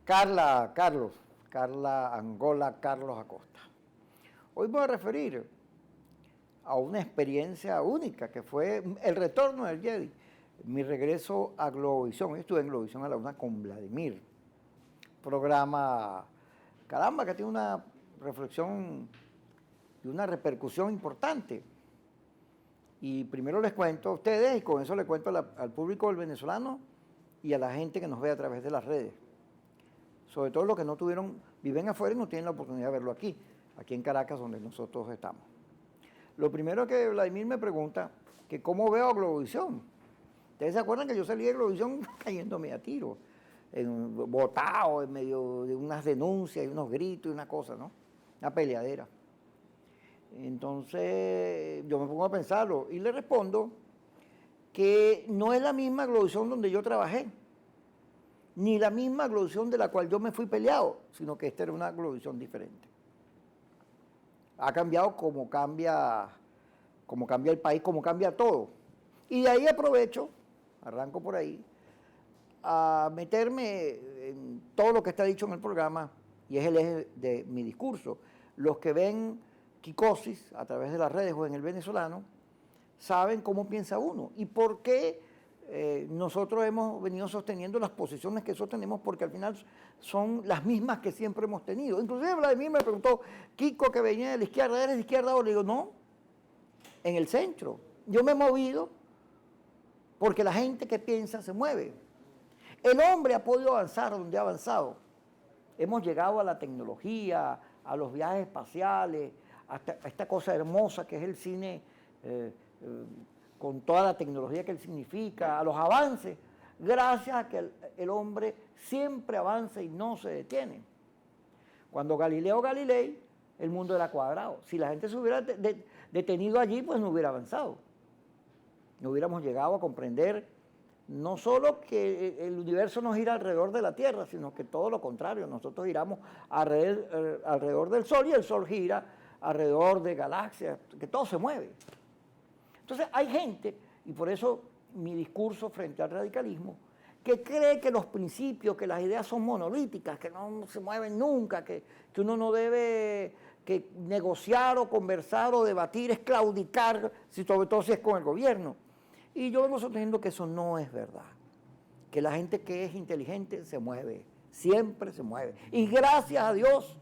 Carla Angola Carlos Acosta. Hoy voy a referir a una experiencia única que fue el retorno del Jedi, mi regreso a Globovisión. Yo estuve en Globovisión a la una con Vladimir, programa, caramba, que tiene una reflexión y una repercusión importante. Y primero les cuento a ustedes, y con eso les cuento al público del venezolano y a la gente que nos ve a través de las redes. Sobre todo los que no viven afuera y no tienen la oportunidad de verlo aquí en Caracas, donde nosotros estamos. Lo primero que Vladimir me pregunta, que cómo veo a Globovisión. Ustedes se acuerdan que yo salí de Globovisión cayéndome a tiro, botado en medio de unas denuncias y unos gritos y una cosa, ¿no? Una peleadera. Entonces yo me pongo a pensarlo y le respondo que no es la misma Globovisión donde yo trabajé, ni la misma Globovisión de la cual yo me fui peleado, sino que esta era una Globovisión diferente. Ha cambiado como cambia el país, como cambia todo. Y de ahí aprovecho, arranco por ahí, a meterme en todo lo que está dicho en el programa, y es el eje de mi discurso. Los que ven Kikosis a través de las redes o en el venezolano, saben cómo piensa uno y por qué nosotros hemos venido sosteniendo las posiciones que sostenemos, porque al final son las mismas que siempre hemos tenido. Inclusive Vladimir me preguntó, Kiko, que venía de la izquierda, ¿eres de izquierda? O le digo, no, en el centro. Yo me he movido porque la gente que piensa se mueve. El hombre ha podido avanzar donde ha avanzado. Hemos llegado a la tecnología, a los viajes espaciales, a esta cosa hermosa que es el cine, con toda la tecnología que él significa, a los avances, gracias a que el hombre siempre avanza y no se detiene. Cuando Galileo Galilei, el mundo era cuadrado. Si la gente se hubiera detenido allí, pues no hubiera avanzado. No hubiéramos llegado a comprender no solo que el universo no gira alrededor de la Tierra, sino que todo lo contrario, nosotros giramos alrededor del Sol y el Sol gira alrededor de galaxias, que todo se mueve. Entonces hay gente, y por eso mi discurso frente al radicalismo, que cree que los principios, que las ideas son monolíticas, que no se mueven nunca, que uno no debe que negociar o conversar o debatir, es claudicar, sobre todo si es con el gobierno. Y yo vengo sosteniendo que eso no es verdad, que la gente que es inteligente se mueve, siempre se mueve. Y gracias a Dios,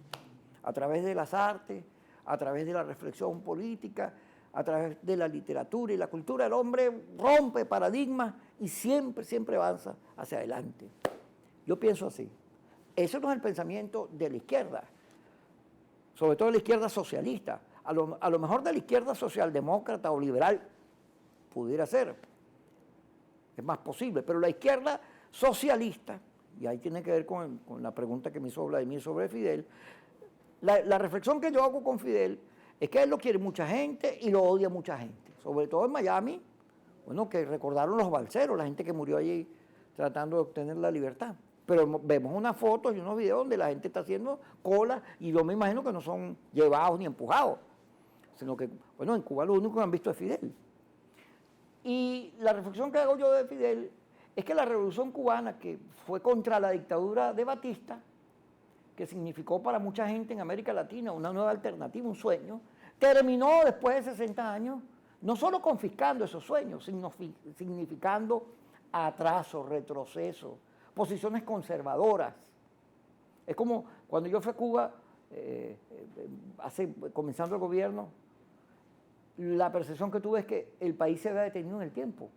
a través de las artes, a través de la reflexión política, a través de la literatura y la cultura, el hombre rompe paradigmas y siempre, siempre avanza hacia adelante. Yo pienso así. Eso no es el pensamiento de la izquierda, sobre todo de la izquierda socialista. A lo mejor de la izquierda socialdemócrata o liberal pudiera ser, es más posible, pero la izquierda socialista, y ahí tiene que ver con la pregunta que me hizo Vladimir sobre Fidel, la reflexión que yo hago con Fidel es que él lo quiere mucha gente y lo odia mucha gente, sobre todo en Miami, bueno, que recordaron los balseros, la gente que murió allí tratando de obtener la libertad. Pero vemos unas fotos y unos videos donde la gente está haciendo cola y yo me imagino que no son llevados ni empujados, sino que, bueno, en Cuba lo único que han visto es Fidel. Y la reflexión que hago yo de Fidel es que la revolución cubana, que fue contra la dictadura de Batista, que significó para mucha gente en América Latina una nueva alternativa, un sueño, terminó después de 60 años, no solo confiscando esos sueños, sino significando atraso, retroceso, posiciones conservadoras. Es como cuando yo fui a Cuba, comenzando el gobierno, la percepción que tuve es que el país se había detenido en el tiempo.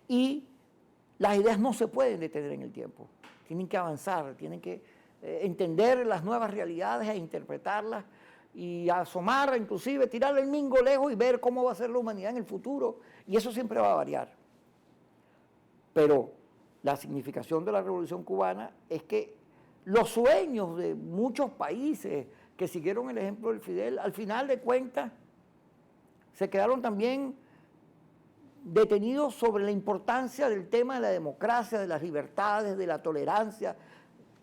Y las ideas no se pueden detener en el tiempo, tienen que avanzar, tienen que entender las nuevas realidades e interpretarlas y asomar, inclusive tirar el mingo lejos y ver cómo va a ser la humanidad en el futuro, y eso siempre va a variar. Pero la significación de la Revolución Cubana es que los sueños de muchos países que siguieron el ejemplo del Fidel, al final de cuentas, se quedaron también detenidos sobre la importancia del tema de la democracia, de las libertades, de la tolerancia,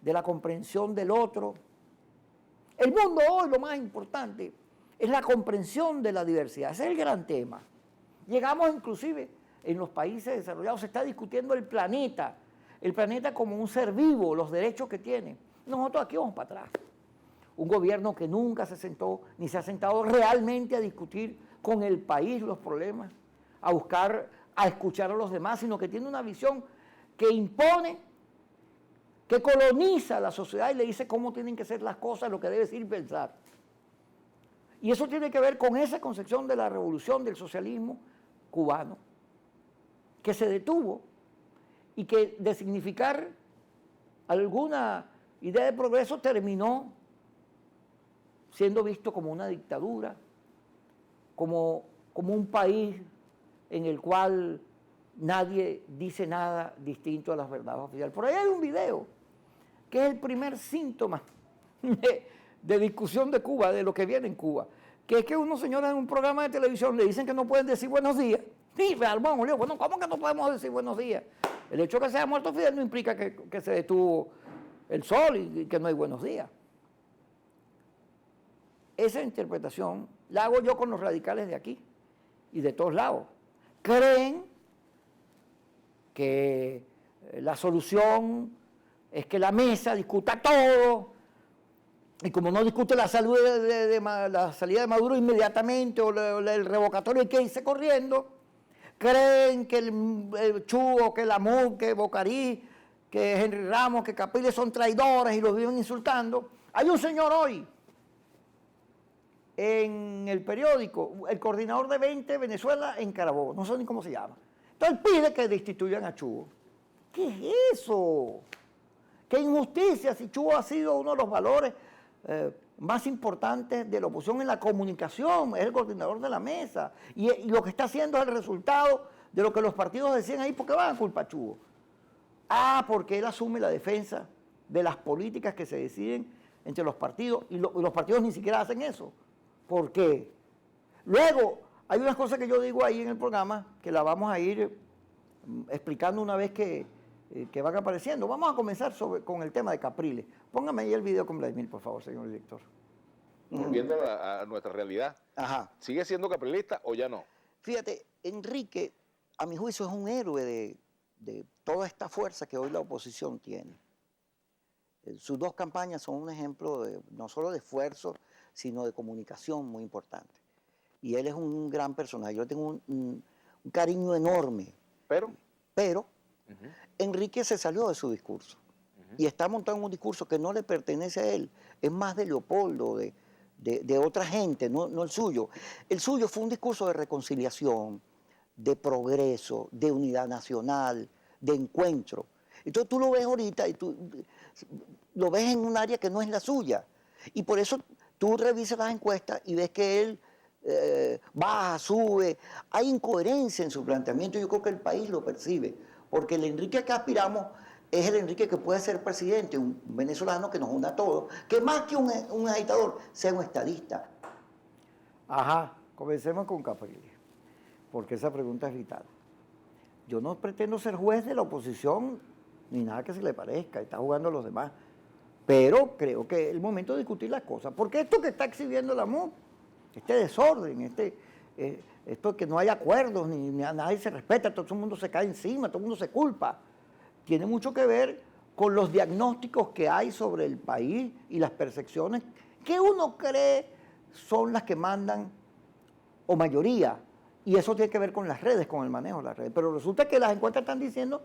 de la comprensión del otro. El mundo hoy, lo más importante, es la comprensión de la diversidad. Ese es el gran tema. Llegamos inclusive, en los países desarrollados se está discutiendo el planeta. el planeta como un ser vivo, los derechos que tiene. Nosotros aquí vamos para atrás. Un gobierno que nunca se sentó, ni se ha sentado realmente a discutir con el país los problemas, a buscar, a escuchar a los demás, sino que tiene una visión que impone, que coloniza a la sociedad y le dice cómo tienen que ser las cosas, lo que debe ser pensar. Y eso tiene que ver con esa concepción de la revolución del socialismo cubano, que se detuvo y que de significar alguna idea de progreso terminó siendo visto como una dictadura, como un país en el cual nadie dice nada distinto a las verdades oficiales. Por ahí hay un video que es el primer síntoma de discusión de Cuba, de lo que viene en Cuba, que es que unos señores en un programa de televisión le dicen que no pueden decir buenos días. Sí, bueno, ¿cómo que no podemos decir buenos días? El hecho de que se haya muerto Fidel no implica que se detuvo el sol y que no hay buenos días. Esa interpretación la hago yo con los radicales de aquí y de todos lados. Creen que la solución es que la mesa discuta todo, y como no discute la salud la salida de Maduro inmediatamente o el revocatorio hay que irse corriendo, creen que el Chugo, que Lamu, que Bocarí, que Henry Ramos, que Capriles son traidores y los viven insultando. Hay un señor hoy en el periódico, el coordinador de 20 Venezuela en Carabobo, no sé ni cómo se llama. Entonces pide que destituyan a Chugo. ¿Qué es eso? ¡Qué injusticia! Si Chugo ha sido uno de los valores más importantes de la oposición en la comunicación, es el coordinador de la mesa, y lo que está haciendo es el resultado de lo que los partidos decían ahí, ¿por qué van a culpar a Chugo? Ah, porque él asume la defensa de las políticas que se deciden entre los partidos, y los partidos ni siquiera hacen eso. ¿Por qué? Luego, hay unas cosas que yo digo ahí en el programa, que la vamos a ir explicando una vez que van apareciendo. Vamos a comenzar con el tema de Capriles. Póngame ahí el video con Vladimir, por favor, señor director. Volviendo a nuestra realidad. Ajá. ¿Sigue siendo caprilista o ya no? Fíjate, Enrique, a mi juicio, es un héroe de toda esta fuerza que hoy la oposición tiene. Sus dos campañas son un ejemplo no solo de esfuerzo, sino de comunicación muy importante. Y él es un gran personaje. Yo tengo un cariño enorme. Pero Enrique se salió de su discurso y está montado en un discurso que no le pertenece a él, es más de Leopoldo, de otra gente, no el suyo. El suyo fue un discurso de reconciliación, de progreso, de unidad nacional, de encuentro. Entonces tú lo ves ahorita y tú lo ves en un área que no es la suya. Y por eso tú revisas las encuestas y ves que él baja, sube. Hay incoherencia en su planteamiento. Yo creo que el país lo percibe. Porque el Enrique que aspiramos es el Enrique que puede ser presidente, un venezolano que nos una a todos, que más que un agitador, sea un estadista. Ajá, comencemos con Capriles, porque esa pregunta es vital. Yo no pretendo ser juez de la oposición, ni nada que se le parezca, está jugando a los demás, pero creo que es el momento de discutir las cosas, porque esto que está exhibiendo la MUD, este desorden, esto que no hay acuerdos, ni a nadie se respeta, todo el mundo se cae encima, todo el mundo se culpa, tiene mucho que ver con los diagnósticos que hay sobre el país y las percepciones que uno cree son las que mandan, o mayoría, y eso tiene que ver con las redes, con el manejo de las redes. Pero resulta que las encuestas están diciendo,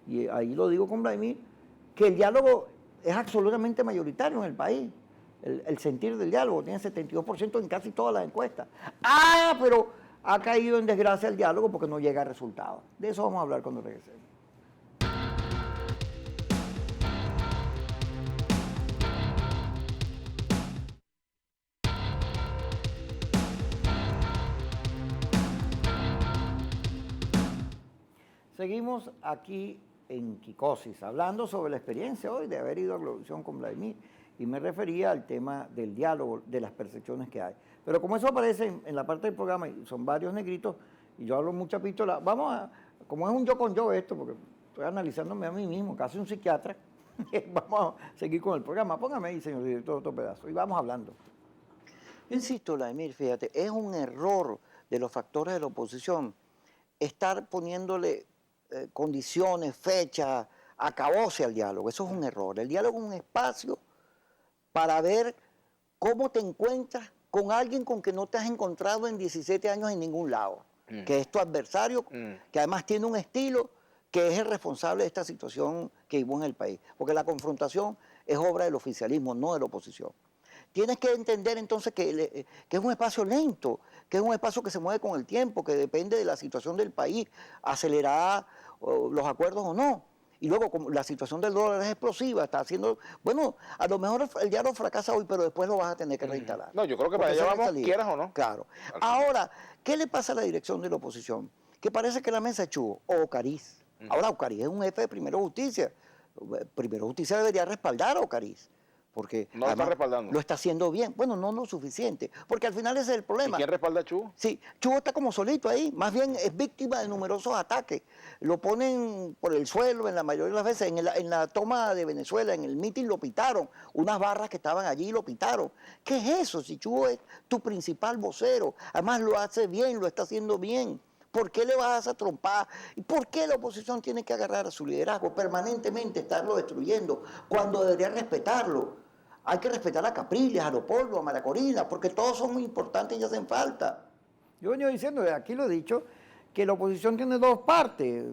y ahí lo digo con Vladimir, que el diálogo es absolutamente mayoritario en el país. El sentir del diálogo tiene 72% en casi todas las encuestas. Ah, pero ha caído en desgracia el diálogo porque no llega a resultados. De eso vamos a hablar cuando regresemos. Seguimos aquí en Quicosis, hablando sobre la experiencia hoy de haber ido a Globovisión con Vladimir, y me refería al tema del diálogo, de las percepciones que hay. Pero como eso aparece en la parte del programa, y son varios negritos, y yo hablo mucha pistola, como es un yo con yo esto, porque estoy analizándome a mí mismo, casi un psiquiatra, vamos a seguir con el programa. Póngame ahí, señor director, otro pedazo, y vamos hablando. Yo insisto, Vladimir, fíjate, es un error de los factores de la oposición estar poniéndole condiciones, fechas acabóse al diálogo. Eso es un error. El diálogo es un espacio para ver cómo te encuentras con alguien con que no te has encontrado en 17 años en ningún lado, que es tu adversario, que además tiene un estilo, que es el responsable de esta situación que vivimos en el país. Porque la confrontación es obra del oficialismo, no de la oposición. Tienes que entender entonces que es un espacio lento, que es un espacio que se mueve con el tiempo, que depende de la situación del país, acelerar los acuerdos o no. Y luego, como la situación del dólar es explosiva, está haciendo, bueno, a lo mejor el diálogo fracasa hoy, pero después lo vas a tener que reinstalar. No, yo creo que para allá vamos, quieras o no. Claro. Ahora, ¿qué le pasa a la dirección de la oposición? Que parece que la mesa es Chugo o Ocariz. Ahora, Ocariz es un jefe de Primero Justicia. Primero Justicia debería respaldar a Ocariz. Porque no lo está respaldando. Lo está haciendo bien. Bueno, no lo suficiente. Porque al final ese es el problema. ¿Y quién respalda a Chugo? Sí, Chugo está como solito ahí. Más bien es víctima de numerosos ataques. Lo ponen por el suelo en la mayoría de las veces. En la toma de Venezuela, en el mitin lo pitaron. Unas barras que estaban allí lo pitaron. ¿Qué es eso? Si Chugo es tu principal vocero. Además lo hace bien, lo está haciendo bien. ¿Por qué le vas a trompar? ¿Y por qué la oposición tiene que agarrar a su liderazgo permanentemente, estarlo destruyendo, cuando debería respetarlo? Hay que respetar a Capriles, a Leopoldo, a María Corina, porque todos son muy importantes y hacen falta. Yo venía diciendo, aquí lo he dicho, que la oposición tiene dos partes.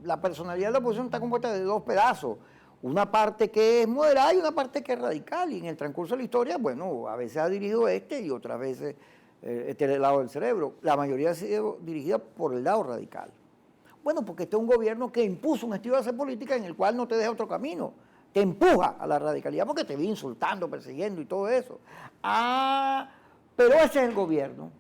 La personalidad de la oposición está compuesta de dos pedazos. Una parte que es moderada y una parte que es radical. Y en el transcurso de la historia, bueno, a veces ha dirigido y otras veces este lado del cerebro. La mayoría ha sido dirigida por el lado radical. Bueno, porque este es un gobierno que impuso un estilo de hacer política en el cual no te deja otro camino. Te empuja a la radicalidad porque te vi insultando, persiguiendo y todo eso. Pero ese es el gobierno.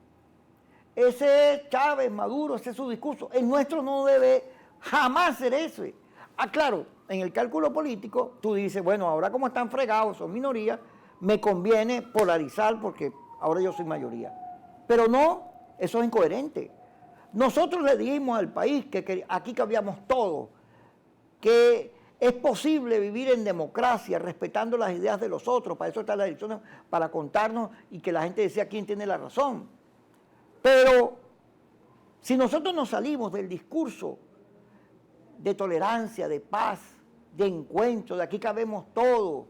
Ese es Chávez, Maduro, ese es su discurso. El nuestro no debe jamás ser ese. Claro, en el cálculo político tú dices, bueno, ahora como están fregados, son minorías, me conviene polarizar porque ahora yo soy mayoría. Pero no, eso es incoherente. Nosotros le dijimos al país que aquí cabíamos todos, que es posible vivir en democracia respetando las ideas de los otros, para eso está la elección, para contarnos y que la gente decía quién tiene la razón. Pero si nosotros nos salimos del discurso de tolerancia, de paz, de encuentro, de aquí cabemos todos,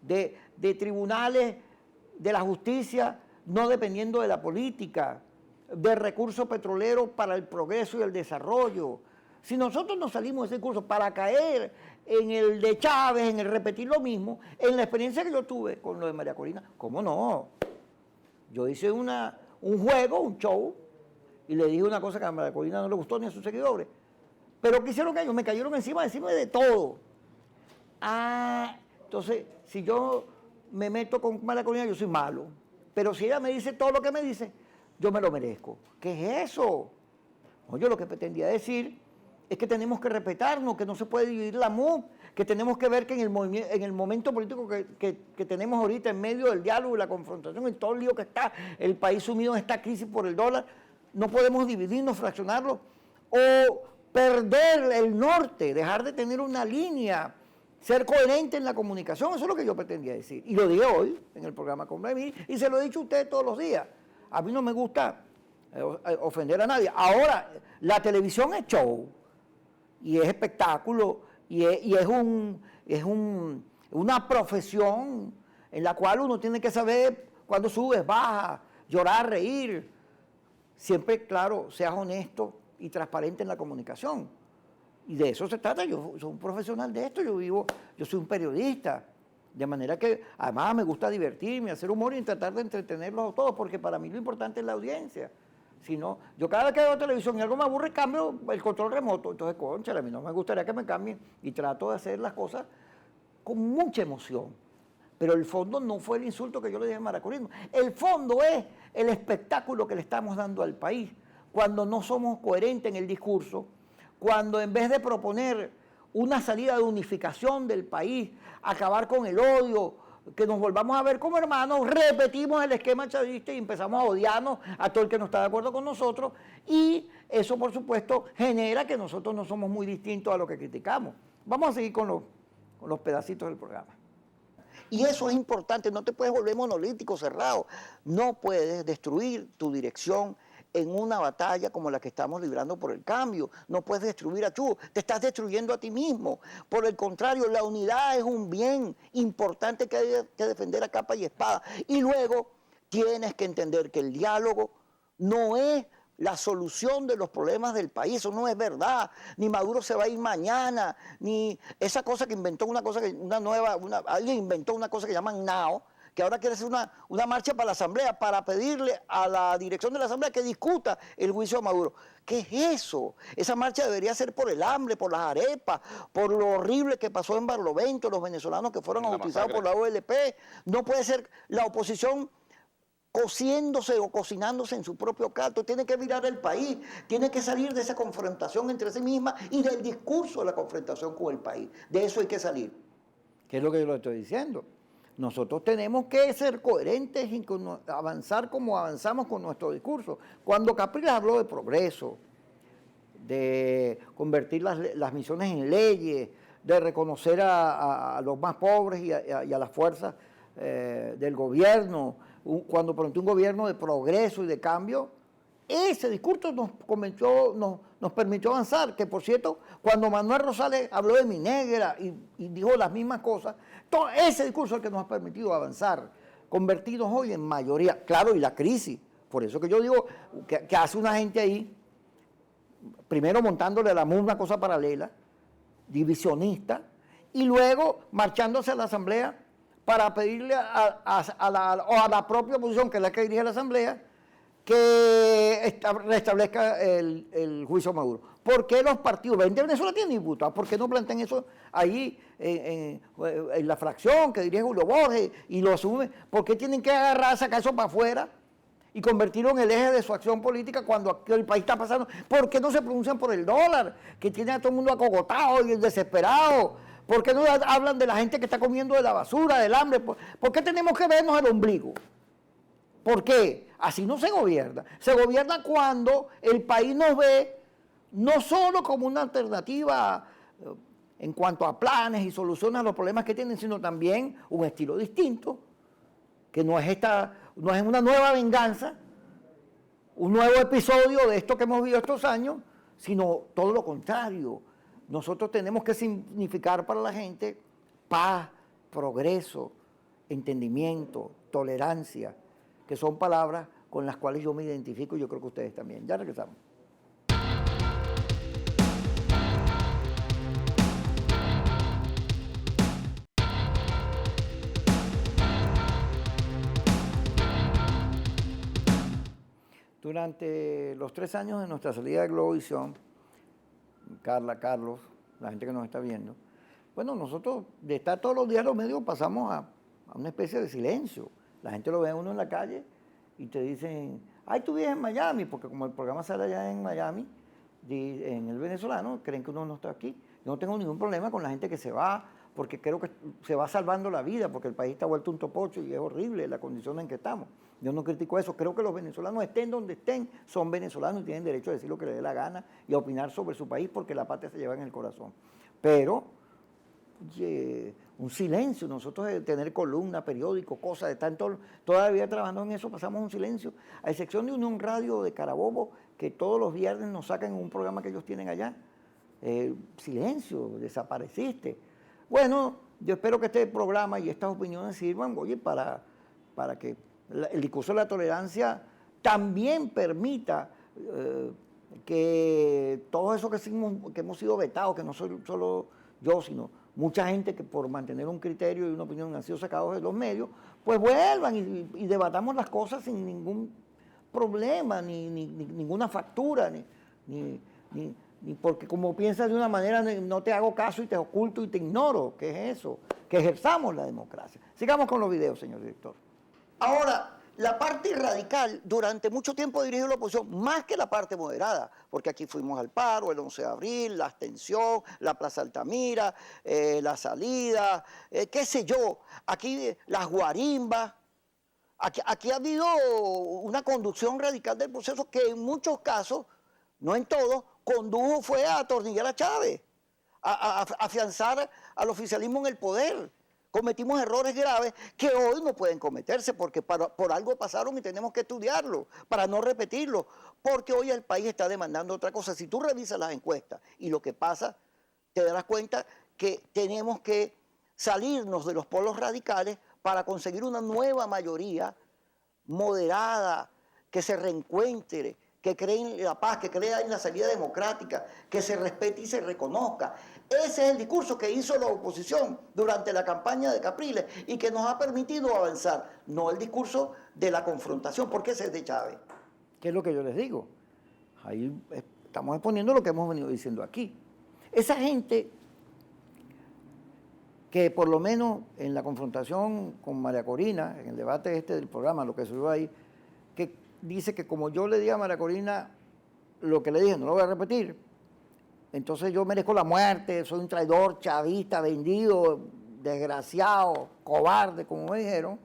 de tribunales de la justicia no dependiendo de la política, de recursos petroleros para el progreso y el desarrollo. Si nosotros nos salimos de ese curso para caer en el de Chávez, en el repetir lo mismo, en la experiencia que yo tuve con lo de María Corina, ¿cómo no? Yo hice un juego, un show, y le dije una cosa que a María Corina no le gustó ni a sus seguidores. Pero ¿qué hicieron ellos? Me cayeron encima de todo. Entonces, si yo me meto con María Corina, yo soy malo. Pero si ella me dice todo lo que me dice, yo me lo merezco. ¿Qué es eso? No, yo lo que pretendía decir es que tenemos que respetarnos, que no se puede dividir la MUD, que tenemos que ver que en el momento político que tenemos ahorita, en medio del diálogo y la confrontación, en todo el lío que está el país sumido en esta crisis por el dólar, no podemos dividirnos, fraccionarlo, o perder el norte, dejar de tener una línea, ser coherente en la comunicación. Eso es lo que yo pretendía decir. Y lo dije hoy en el programa con Vladimir, y se lo he dicho a ustedes todos los días. A mí no me gusta ofender a nadie. Ahora, la televisión es show, y es espectáculo, y es una profesión en la cual uno tiene que saber cuándo subes, bajas, llorar, reír. Siempre, claro, seas honesto y transparente en la comunicación. Y de eso se trata. Yo soy un profesional de esto, yo soy un periodista. De manera que además me gusta divertirme, hacer humor y tratar de entretenerlos a todos, porque para mí lo importante es la audiencia. Si no, yo cada vez que veo televisión y algo me aburre, cambio el control remoto. Entonces, cónchale, a mí no me gustaría que me cambien, y trato de hacer las cosas con mucha emoción. Pero el fondo no fue el insulto que yo le dije a Maracorino. El fondo es el espectáculo que le estamos dando al país cuando no somos coherentes en el discurso, cuando en vez de proponer una salida de unificación del país, acabar con el odio, que nos volvamos a ver como hermanos, repetimos el esquema chavista y empezamos a odiarnos a todo el que no está de acuerdo con nosotros, y eso, por supuesto, genera que nosotros no somos muy distintos a lo que criticamos. Vamos a seguir con los pedacitos del programa. Y eso es importante, no te puedes volver monolítico, cerrado. No puedes destruir tu dirección en una batalla como la que estamos librando por el cambio. No puedes destruir a Chu, te estás destruyendo a ti mismo. Por el contrario, la unidad es un bien importante que hay que defender a capa y espada. Y luego tienes que entender que el diálogo no es la solución de los problemas del país, eso no es verdad, ni Maduro se va a ir mañana, ni esa cosa que inventó alguien inventó una cosa que llaman NAO, que ahora quiere hacer una marcha para la Asamblea, para pedirle a la dirección de la Asamblea que discuta el juicio a Maduro. ¿Qué es eso? Esa marcha debería ser por el hambre, por las arepas, por lo horrible que pasó en Barlovento, los venezolanos que fueron bautizados por la OLP. No puede ser la oposición cociéndose o cocinándose en su propio caldo. Tiene que mirar el país, tiene que salir de esa confrontación entre sí misma y del discurso de la confrontación con el país. De eso hay que salir. ¿Qué es lo que yo le estoy diciendo? Nosotros tenemos que ser coherentes y avanzar como avanzamos con nuestro discurso. Cuando Capriles habló de progreso, de convertir las misiones en leyes, de reconocer a los más pobres y a las fuerzas del gobierno, cuando prometió un gobierno de progreso y de cambio, ese discurso nos permitió avanzar, que por cierto, cuando Manuel Rosales habló de Minegra y dijo las mismas cosas, todo ese discurso es el que nos ha permitido avanzar, convertirnos hoy en mayoría, claro, y la crisis, por eso que yo digo que hace una gente ahí, primero montándole a la MUD una cosa paralela, divisionista, y luego marchándose a la Asamblea para pedirle a la propia oposición, que es la que dirige la Asamblea, que restablezca el juicio a Maduro. ¿Por qué los partidos, 20 de Venezuela tienen diputados, por qué no plantean eso ahí en la fracción que dirige Julio Borges y lo asume? ¿Por qué tienen que agarrar, sacar eso para afuera y convertirlo en el eje de su acción política cuando el país está pasando? ¿Por qué no se pronuncian por el dólar, que tiene a todo el mundo acogotado y desesperado? ¿Por qué no hablan de la gente que está comiendo de la basura, del hambre? ¿Por qué tenemos que vernos el ombligo? ¿Por qué? Así no se gobierna. Se gobierna cuando el país nos ve no solo como una alternativa en cuanto a planes y soluciones a los problemas que tienen, sino también un estilo distinto, que no es una nueva venganza, un nuevo episodio de esto que hemos vivido estos años, sino todo lo contrario. Nosotros tenemos que significar para la gente paz, progreso, entendimiento, tolerancia, que son palabras con las cuales yo me identifico y yo creo que ustedes también. Ya regresamos. Durante los 3 años de nuestra salida de Globovisión, Carla, Carlos, la gente que nos está viendo, bueno, nosotros de estar todos los días en los medios pasamos a una especie de silencio. La gente lo ve a uno en la calle y te dicen, ay, tú vives en Miami, porque como el programa sale allá en Miami, en el venezolano, creen que uno no está aquí. Yo no tengo ningún problema con la gente que se va, porque creo que se va salvando la vida, porque el país está vuelto un topocho y es horrible la condición en que estamos. Yo no critico eso, creo que los venezolanos estén donde estén, son venezolanos y tienen derecho a decir lo que les dé la gana y a opinar sobre su país porque la patria se lleva en el corazón. Pero, un silencio, nosotros de tener columna, periódico, cosas, de estar todavía trabajando en eso, pasamos un silencio, a excepción de Unión Radio de Carabobo, que todos los viernes nos sacan en un programa que ellos tienen allá. Silencio, desapareciste. Bueno, yo espero que este programa y estas opiniones sirvan, oye, para que el discurso de la tolerancia también permita que todo eso que hemos sido vetados, que no soy solo yo, sino mucha gente que por mantener un criterio y una opinión han sido sacados de los medios, pues vuelvan y debatamos las cosas sin ningún problema, ni ninguna factura, ni porque como piensas de una manera no te hago caso y te oculto y te ignoro. ¿Qué es eso? Que ejerzamos la democracia. Sigamos con los videos, señor director. Ahora, la parte radical durante mucho tiempo dirigió la oposición, más que la parte moderada, porque aquí fuimos al paro, el 11 de abril, la abstención, la Plaza Altamira, la salida, qué sé yo, aquí las guarimbas. Aquí ha habido una conducción radical del proceso que en muchos casos, no en todos, condujo fue a atornillar a Chávez, a afianzar al oficialismo en el poder, cometimos errores graves que hoy no pueden cometerse porque por algo pasaron y tenemos que estudiarlo para no repetirlo, porque hoy el país está demandando otra cosa. Si tú revisas las encuestas y lo que pasa, te darás cuenta que tenemos que salirnos de los polos radicales para conseguir una nueva mayoría moderada, que se reencuentre, que cree en la paz, que crea en la salida democrática, que se respete y se reconozca. Ese es el discurso que hizo la oposición durante la campaña de Capriles y que nos ha permitido avanzar, no el discurso de la confrontación, porque ese es de Chávez. ¿Qué es lo que yo les digo? Ahí estamos exponiendo lo que hemos venido diciendo aquí. Esa gente que por lo menos en la confrontación con María Corina, en el debate del programa, lo que subió ahí, que dice que como yo le di a María Corina lo que le dije, no lo voy a repetir, entonces yo merezco la muerte, soy un traidor, chavista, vendido, desgraciado, cobarde, como me dijeron.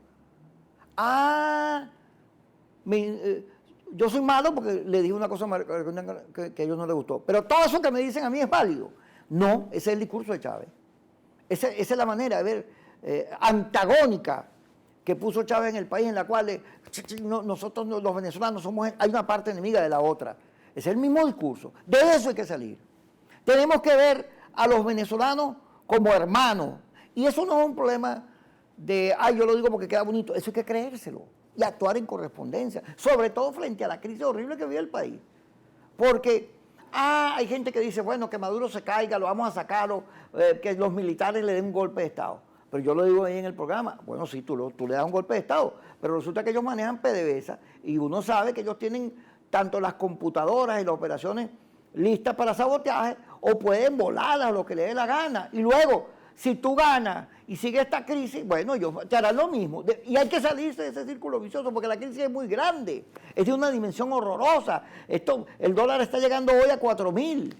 Yo soy malo porque le dije una cosa a María Corina que a ellos no les gustó. Pero todo eso que me dicen a mí es válido. No, ese es el discurso de Chávez. Esa es la manera de ver antagónica que puso Chávez en el país, en la cual nosotros los venezolanos hay una parte enemiga de la otra. Es el mismo discurso. De eso hay que salir. Tenemos que ver a los venezolanos como hermanos. Y eso no es un problema de, yo lo digo porque queda bonito. Eso hay que creérselo y actuar en correspondencia. Sobre todo frente a la crisis horrible que vive el país. Porque hay gente que dice, bueno, que Maduro se caiga, lo vamos a sacarlo, que los militares le den un golpe de Estado. Pero yo lo digo ahí en el programa, bueno, sí, tú le das un golpe de Estado, pero resulta que ellos manejan PDVSA y uno sabe que ellos tienen tanto las computadoras y las operaciones listas para sabotaje o pueden volarlas, lo que le dé la gana. Y luego, si tú ganas y sigue esta crisis, bueno, ellos te harán lo mismo. Y hay que salirse de ese círculo vicioso porque la crisis es muy grande, es de una dimensión horrorosa. El dólar está llegando hoy a 4.000.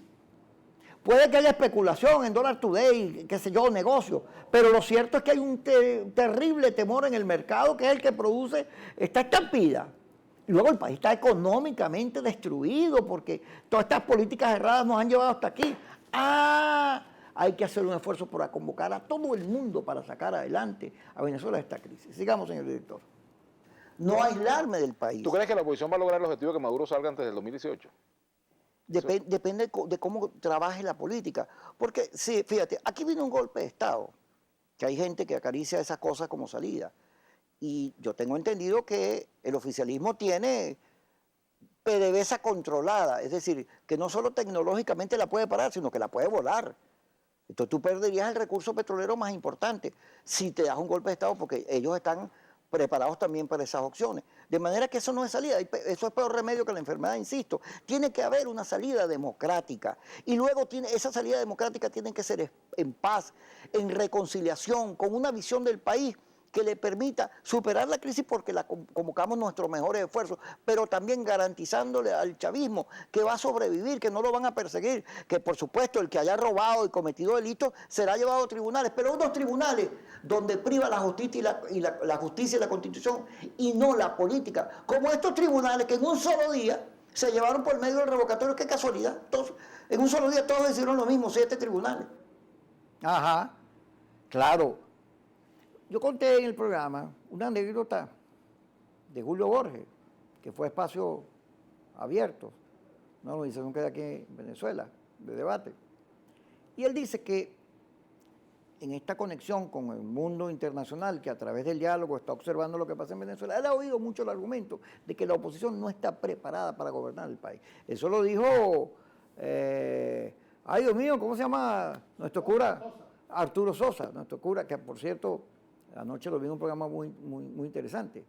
Puede que haya especulación en Dollar Today, qué sé yo, negocio, pero lo cierto es que hay un terrible temor en el mercado que es el que produce esta estampida. Y luego el país está económicamente destruido porque todas estas políticas erradas nos han llevado hasta aquí. Hay que hacer un esfuerzo para convocar a todo el mundo para sacar adelante a Venezuela de esta crisis. Sigamos, señor director. No aislarme del país. ¿Tú crees que la oposición va a lograr el objetivo de que Maduro salga antes del 2018? Depende de cómo trabaje la política. Porque, sí, fíjate, aquí viene un golpe de Estado, que hay gente que acaricia esas cosas como salida. Y yo tengo entendido que el oficialismo tiene PDVSA controlada, es decir, que no solo tecnológicamente la puede parar, sino que la puede volar. Entonces tú perderías el recurso petrolero más importante si te das un golpe de Estado, porque ellos están preparados también para esas opciones. De manera que eso no es salida, eso es peor remedio que la enfermedad, insisto. Tiene que haber una salida democrática y luego esa salida democrática tiene que ser en paz, en reconciliación, con una visión del país que le permita superar la crisis porque la convocamos nuestros mejores esfuerzos, pero también garantizándole al chavismo que va a sobrevivir, que no lo van a perseguir, que por supuesto el que haya robado y cometido delitos será llevado a tribunales, pero unos tribunales donde priva la justicia la justicia y la Constitución y no la política, como estos tribunales que en un solo día se llevaron por medio del revocatorio. Qué casualidad, en un solo día todos decidieron lo mismo, 7 tribunales. Ajá, claro. Yo conté en el programa una anécdota de Julio Borges, que fue Espacio Abierto, una organización que hay aquí en Venezuela, de debate. Y él dice que en esta conexión con el mundo internacional, que a través del diálogo está observando lo que pasa en Venezuela, él ha oído mucho el argumento de que la oposición no está preparada para gobernar el país. Eso lo dijo, ay Dios mío, ¿cómo se llama nuestro cura? Arturo Sosa, nuestro cura, que por cierto, anoche lo vi en un programa muy interesante.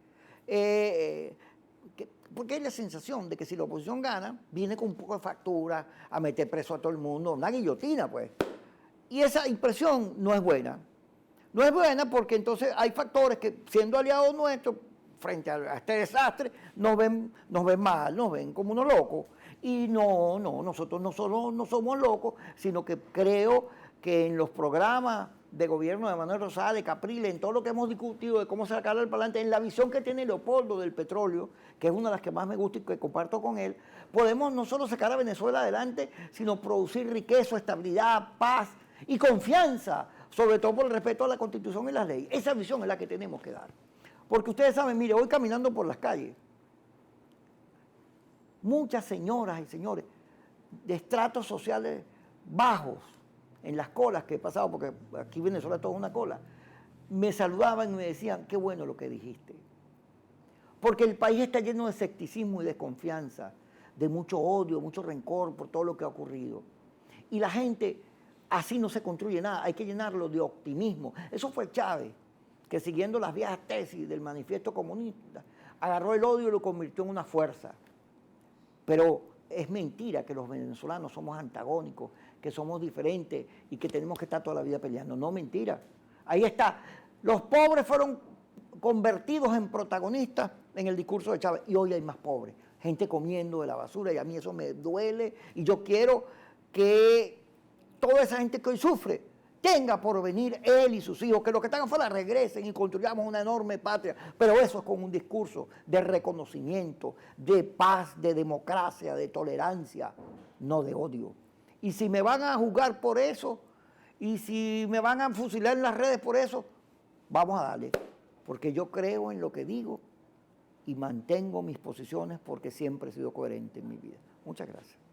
Porque hay la sensación de que si la oposición gana, viene con un poco de factura a meter preso a todo el mundo, una guillotina, pues. Y esa impresión no es buena. No es buena porque entonces hay factores que, siendo aliados nuestros, frente a este desastre, nos ven mal, nos ven como unos locos. Y nosotros no solo no somos locos, sino que creo que en los programas de gobierno de Manuel Rosales, Capriles, en todo lo que hemos discutido de cómo sacarlo para adelante, en la visión que tiene Leopoldo del petróleo, que es una de las que más me gusta y que comparto con él, podemos no solo sacar a Venezuela adelante, sino producir riqueza, estabilidad, paz y confianza sobre todo por el respeto a la Constitución y las leyes. Esa visión es la que tenemos que dar. Porque ustedes saben, mire, hoy caminando por las calles, muchas señoras y señores de estratos sociales bajos, en las colas que he pasado, porque aquí en Venezuela todo es una cola, me saludaban y me decían, qué bueno lo que dijiste. Porque el país está lleno de escepticismo y desconfianza, de mucho odio, mucho rencor por todo lo que ha ocurrido. Y la gente, así no se construye nada, hay que llenarlo de optimismo. Eso fue Chávez, que siguiendo las viejas tesis del manifiesto comunista, agarró el odio y lo convirtió en una fuerza. Pero es mentira que los venezolanos somos antagónicos, que somos diferentes y que tenemos que estar toda la vida peleando. No, mentira. Ahí está. Los pobres fueron convertidos en protagonistas en el discurso de Chávez y hoy hay más pobres. Gente comiendo de la basura y a mí eso me duele y yo quiero que toda esa gente que hoy sufre tenga por venir él y sus hijos, que los que están afuera regresen y construyamos una enorme patria, pero eso es con un discurso de reconocimiento, de paz, de democracia, de tolerancia, no de odio. Y si me van a juzgar por eso, y si me van a fusilar en las redes por eso, vamos a darle, porque yo creo en lo que digo y mantengo mis posiciones porque siempre he sido coherente en mi vida. Muchas gracias.